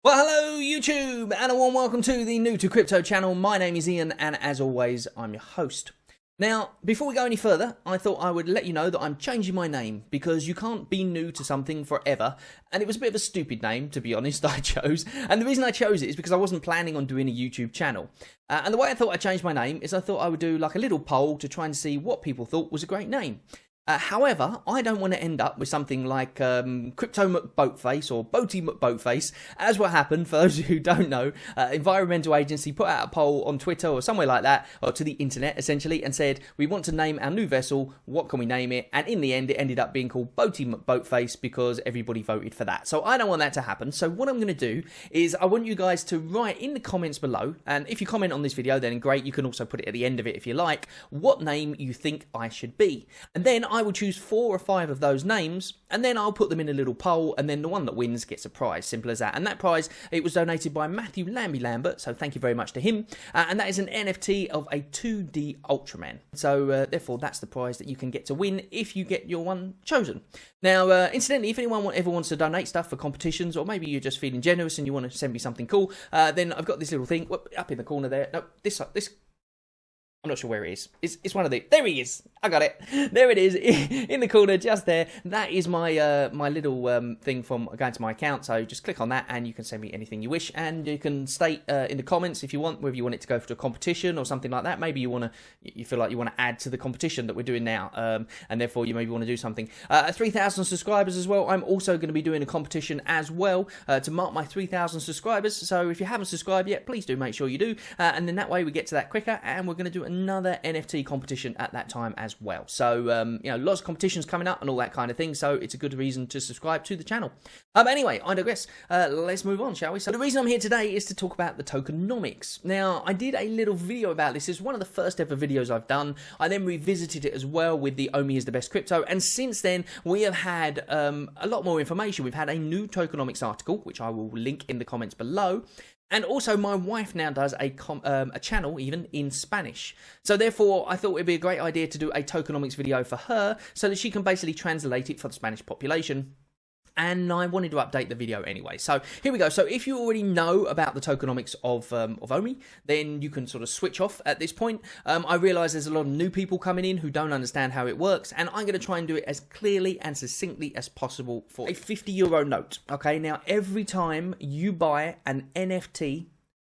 Well, hello YouTube, and a warm welcome to the New to Crypto channel. My name is Ian, and as always, I'm your host. Now, before we go any further, I thought I would let you know that I'm changing my name, because you can't be new to something forever, and it was a bit of a stupid name, to be honest, I chose. And the reason I chose it is because I wasn't planning on doing a YouTube channel. And the way I thought I'd change my name is I thought I would do like a little poll to try and see what people thought was a great name. However, I don't want to end up with something like Crypto McBoatface or Boaty McBoatface, as what happened, for those who don't know. Environmental agency put out a poll on Twitter or somewhere like that, or to the internet essentially, and said, we want to name our new vessel, what can we name it? And in the end, it ended up being called Boaty McBoatface because everybody voted for that. So I don't want that to happen. So what I'm going to do is I want you guys to write in the comments below, and if you comment on this video, then great, you can also put it at the end of it if you like, what name you think I should be. And then I will choose 4 or 5 of those names, and then I'll put them in a little poll, and then the one that wins gets a prize. Simple as that. And that prize, it was donated by Matthew Lambert, so thank you very much to him. And that is an NFT of a 2D Ultraman. So therefore, that's the prize that you can get to win if you get your one chosen. Now, incidentally, if anyone ever wants to donate stuff for competitions, or maybe you're just feeling generous and you want to send me something cool, then I've got this little thing up in the corner there. No, this. I'm not sure where it is. It's one of the... There he is. I got it. There it is in the corner just there. That is my my little thing from going to my account. So just click on that and you can send me anything you wish. And you can state in the comments if you want, whether you want it to go for a competition or something like that. Maybe you feel like you want to add to the competition that we're doing now. And therefore you maybe want to do something. At 3,000 subscribers as well, I'm also going to be doing a competition as well to mark my 3,000 subscribers. So if you haven't subscribed yet, please do make sure you do. And then that way we get to that quicker, and we're going to do another NFT competition at that time as well. So you know, lots of competitions coming up and all that kind of thing, so it's a good reason to subscribe to the channel. Anyway, I digress. Let's move on, shall we? So the reason I'm here today is to talk about the tokenomics. Now, I did a little video about this. It's one of the first ever videos I've done. I then revisited it as well with the Omi is the best crypto, and since then we have had a lot more information. We've had a new tokenomics article, which I will link in the comments below. And also, my wife now does a channel, even, in Spanish. So therefore, I thought it'd be a great idea to do a tokenomics video for her, so that she can basically translate it for the Spanish population. And I wanted to update the video anyway. So here we go. So if you already know about the tokenomics of Omi, then you can sort of switch off at this point. I realise there's a lot of new people coming in who don't understand how it works, and I'm going to try and do it as clearly and succinctly as possible for a €50 note. Okay, now every time you buy an NFT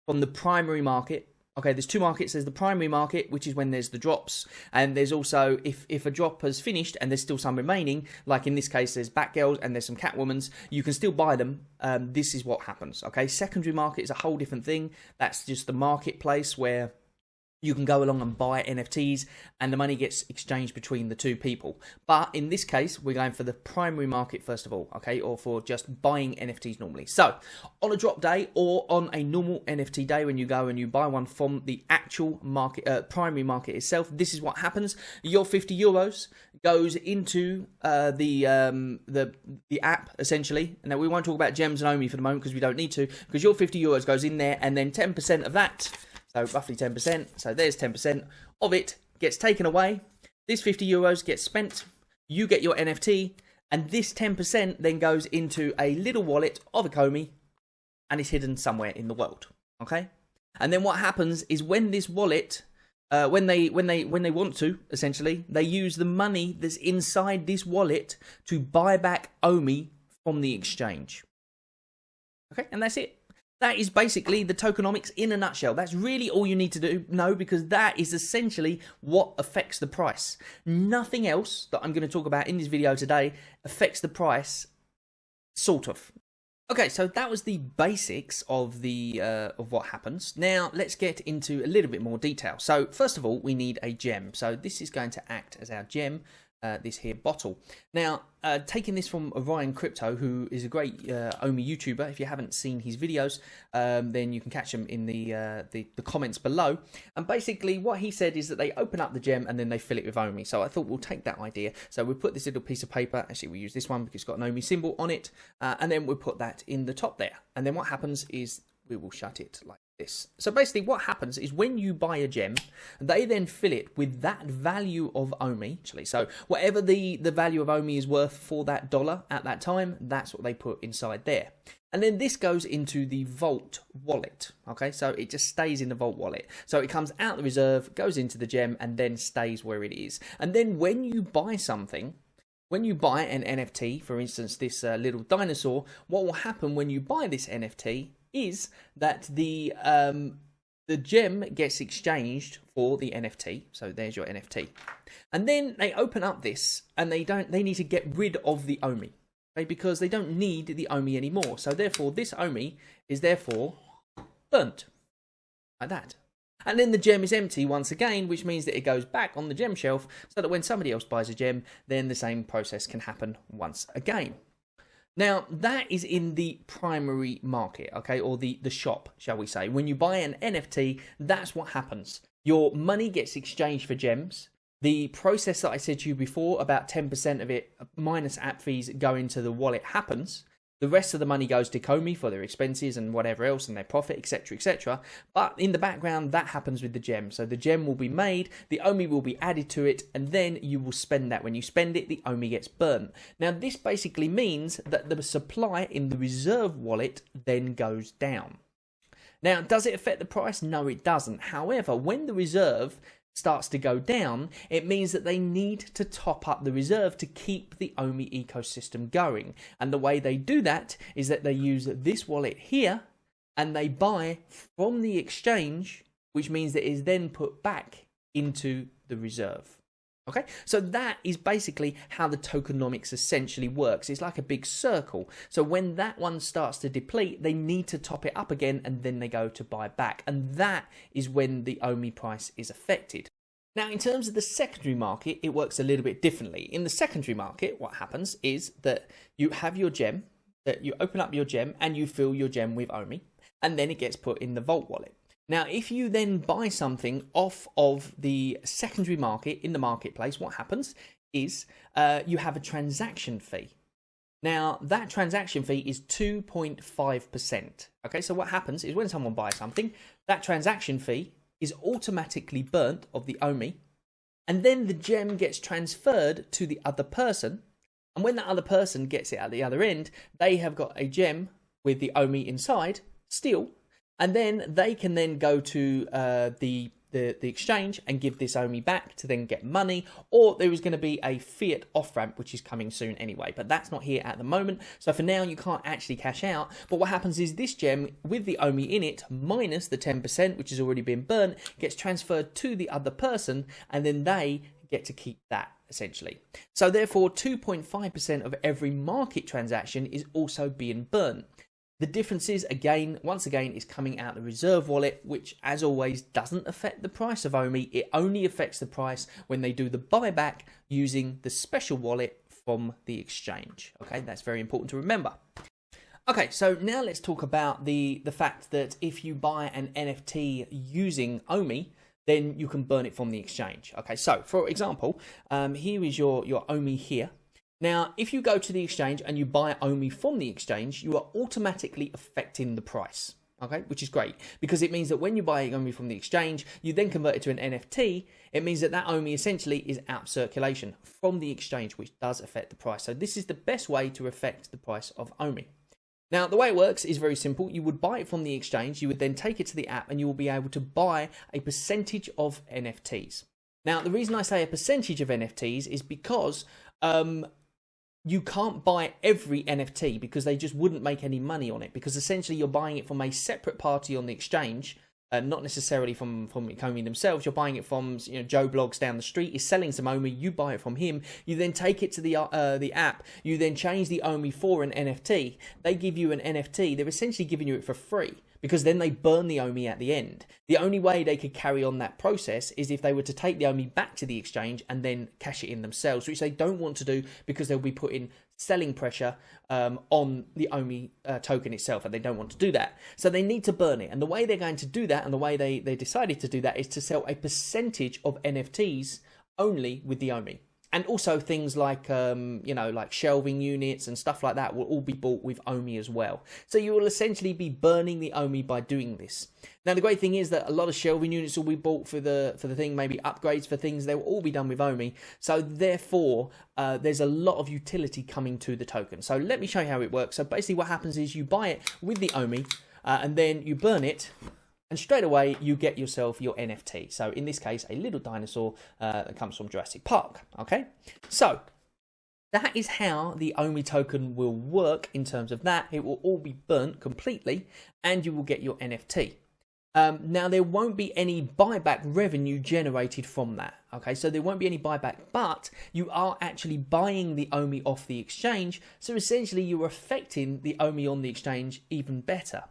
from the primary market, okay, there's 2 markets. There's the primary market, which is when there's the drops. And there's also, if a drop has finished and there's still some remaining, like in this case, there's Batgirls and there's some Catwomans, you can still buy them. This is what happens, okay? Secondary market is a whole different thing. That's just the marketplace where you can go along and buy NFTs and the money gets exchanged between the 2 people. But in this case, we're going for the primary market first of all, okay? Or for just buying NFTs normally. So, on a drop day or on a normal NFT day when you go and you buy one from the actual market, primary market itself, this is what happens. Your €50 goes into the app, essentially. Now, we won't talk about gems and Omi for the moment because we don't need to, because your €50 goes in there, and then 10% of that, so roughly 10%, so there's 10% of it gets taken away. This €50 gets spent, you get your NFT, and this 10% then goes into a little wallet of a Omi, and is hidden somewhere in the world, okay? And then what happens is when this wallet, when they want to, essentially, they use the money that's inside this wallet to buy back Omi from the exchange. Okay, and that's it. That is basically the tokenomics in a nutshell. That's really all you need to know, because that is essentially what affects the price. Nothing else that I'm going to talk about in this video today affects the price, sort of. Okay, so that was the basics of of what happens. Now let's get into a little bit more detail. So first of all, we need a gem. So this is going to act as our gem. This here bottle. Now, taking this from Orion Crypto, who is a great Omi YouTuber. If you haven't seen his videos, then you can catch him in the comments below. And basically, what he said is that they open up the gem and then they fill it with Omi. So I thought we'll take that idea. So we'll put this little piece of paper. Actually, we'll use this one because it's got an Omi symbol on it. And then we'll put that in the top there. And then what happens is we will shut it like this. So basically what happens is when you buy a gem, they then fill it with that value of Omi. Actually, so whatever the value of Omi is worth for that dollar at that time, that's what they put inside there. And then this goes into the vault wallet. Okay, so it just stays in the vault wallet. So it comes out the reserve, goes into the gem, and then stays where it is. And then when you buy something, when you buy an NFT, for instance, this little dinosaur, what will happen when you buy this NFT is that the gem gets exchanged for the NFT. So there's your NFT. And then they open up this and they need to get rid of the Omi. Okay, because they don't need the Omi anymore. So therefore this Omi is therefore burnt. Like that. And then the gem is empty once again, which means that it goes back on the gem shelf so that when somebody else buys a gem, then the same process can happen once again. Now, that is in the primary market, okay, or the shop, shall we say. When you buy an NFT, that's what happens. Your money gets exchanged for gems. The process that I said to you before, about 10% of it minus app fees go into the wallet happens. The rest of the money goes to Omi for their expenses and whatever else and their profit, etc, etc. But in the background, that happens with the gem. So the gem will be made, the Omi will be added to it, and then you will spend that. When you spend it, the Omi gets burnt. Now, this basically means that the supply in the reserve wallet then goes down. Now, does it affect the price? No, it doesn't. However, when the reserve starts to go down, it means that they need to top up the reserve to keep the Omi ecosystem going. And the way they do that is that they use this wallet here and they buy from the exchange, which means that it is then put back into the reserve. Okay, so that is basically how the tokenomics essentially works. It's like a big circle. So when that one starts to deplete, they need to top it up again and then they go to buy back. And that is when the Omi price is affected. Now, in terms of the secondary market, it works a little bit differently. In the secondary market, what happens is that you have your gem, that you open up your gem and you fill your gem with Omi, and then it gets put in the vault wallet. Now, if you then buy something off of the secondary market in the marketplace, what happens is you have a transaction fee. Now, that transaction fee is 2.5%. Okay, so what happens is when someone buys something, that transaction fee is automatically burnt of the Omi, and then the gem gets transferred to the other person. And when that other person gets it at the other end, they have got a gem with the Omi inside still. And then they can then go to the exchange and give this Omi back to then get money, or there is going to be a fiat off-ramp which is coming soon anyway, but that's not here at the moment. So for now you can't actually cash out, but what happens is this gem with the Omi in it minus the 10% which has already been burnt gets transferred to the other person, and then they get to keep that essentially. So therefore 2.5% of every market transaction is also being burnt. The difference is, once again, is coming out the reserve wallet, which, as always, doesn't affect the price of Omi. It only affects the price when they do the buyback using the special wallet from the exchange. Okay, that's very important to remember. Okay, so now let's talk about the fact that if you buy an NFT using Omi, then you can burn it from the exchange. Okay, so for example, here is your Omi here. Now, if you go to the exchange and you buy Omi from the exchange, you are automatically affecting the price, okay, which is great because it means that when you buy Omi from the exchange, you then convert it to an NFT. It means that Omi essentially is out of circulation from the exchange, which does affect the price. So this is the best way to affect the price of Omi. Now, the way it works is very simple. You would buy it from the exchange, you would then take it to the app, and you will be able to buy a percentage of NFTs. Now, the reason I say a percentage of NFTs is because you can't buy every NFT because they just wouldn't make any money on it, because essentially you're buying it from a separate party on the exchange, not necessarily from Omi themselves. You're buying it from Joe Blogs down the street is selling some Omi. You buy it from him. You then take it to the app. You then change the Omi for an NFT. They give you an NFT. They're essentially giving you it for free, because then they burn the Omi at the end. The only way they could carry on that process is if they were to take the Omi back to the exchange and then cash it in themselves, which they don't want to do because they'll be putting selling pressure on the Omi token itself, and they don't want to do that. So they need to burn it. And the way they're going to do that, and the way they decided to do that, is to sell a percentage of NFTs only with the Omi. And also things like, you know, like shelving units and stuff like that will all be bought with Omi as well. So you will essentially be burning the Omi by doing this. Now, the great thing is that a lot of shelving units will be bought for the thing, maybe upgrades for things. They will all be done with Omi. So therefore, there's a lot of utility coming to the token. So let me show you how it works. So basically what happens is you buy it with the Omi and then you burn it. And straight away, you get yourself your NFT. So in this case, a little dinosaur that comes from Jurassic Park. Okay, so that is how the Omi token will work in terms of that. It will all be burnt completely, and you will get your NFT. Now, there won't be any buyback revenue generated from that. Okay, so there won't be any buyback, but you are actually buying the Omi off the exchange. So essentially, you're affecting the Omi on the exchange even better.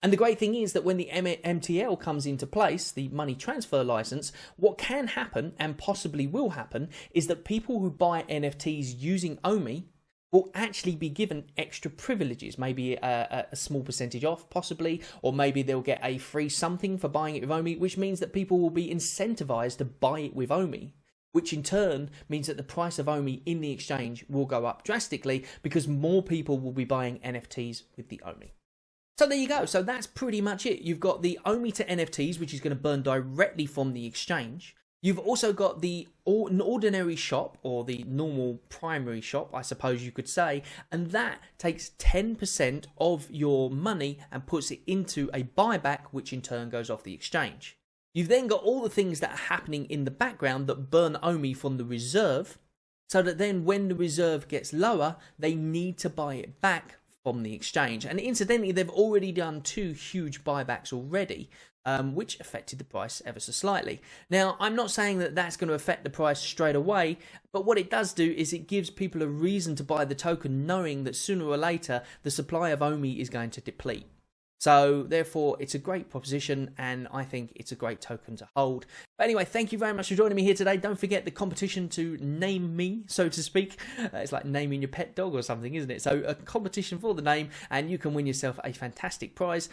And the great thing is that when the MTL comes into place, the money transfer license, what can happen and possibly will happen is that people who buy NFTs using Omi will actually be given extra privileges, maybe a small percentage off possibly, or maybe they'll get a free something for buying it with Omi, which means that people will be incentivized to buy it with Omi, which in turn means that the price of Omi in the exchange will go up drastically because more people will be buying NFTs with the Omi. So there you go. So that's pretty much it. You've got the Omi to NFTs, which is going to burn directly from the exchange. You've also got the ordinary shop, or the normal primary shop, I suppose you could say, and that takes 10% of your money and puts it into a buyback, which in turn goes off the exchange. You've then got all the things that are happening in the background that burn Omi from the reserve, so that then when the reserve gets lower, they need to buy it back from the exchange. And incidentally, they've already done 2 huge buybacks already, which affected the price ever so slightly. Now, I'm not saying that that's going to affect the price straight away, but what it does do is it gives people a reason to buy the token, knowing that sooner or later the supply of Omi is going to deplete. So therefore, it's a great proposition, and I think it's a great token to hold. But anyway, thank you very much for joining me here today. Don't forget the competition to name me, so to speak. It's like naming your pet dog or something, isn't it? So a competition for the name, and you can win yourself a fantastic prize,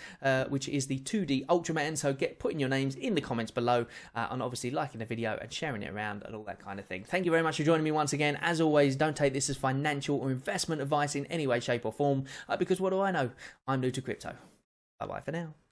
which is the 2D Ultraman. So get putting your names in the comments below, and obviously liking the video and sharing it around and all that kind of thing. Thank you very much for joining me once again. As always, don't take this as financial or investment advice in any way, shape or form, because what do I know? I'm new to crypto. Bye-bye for now.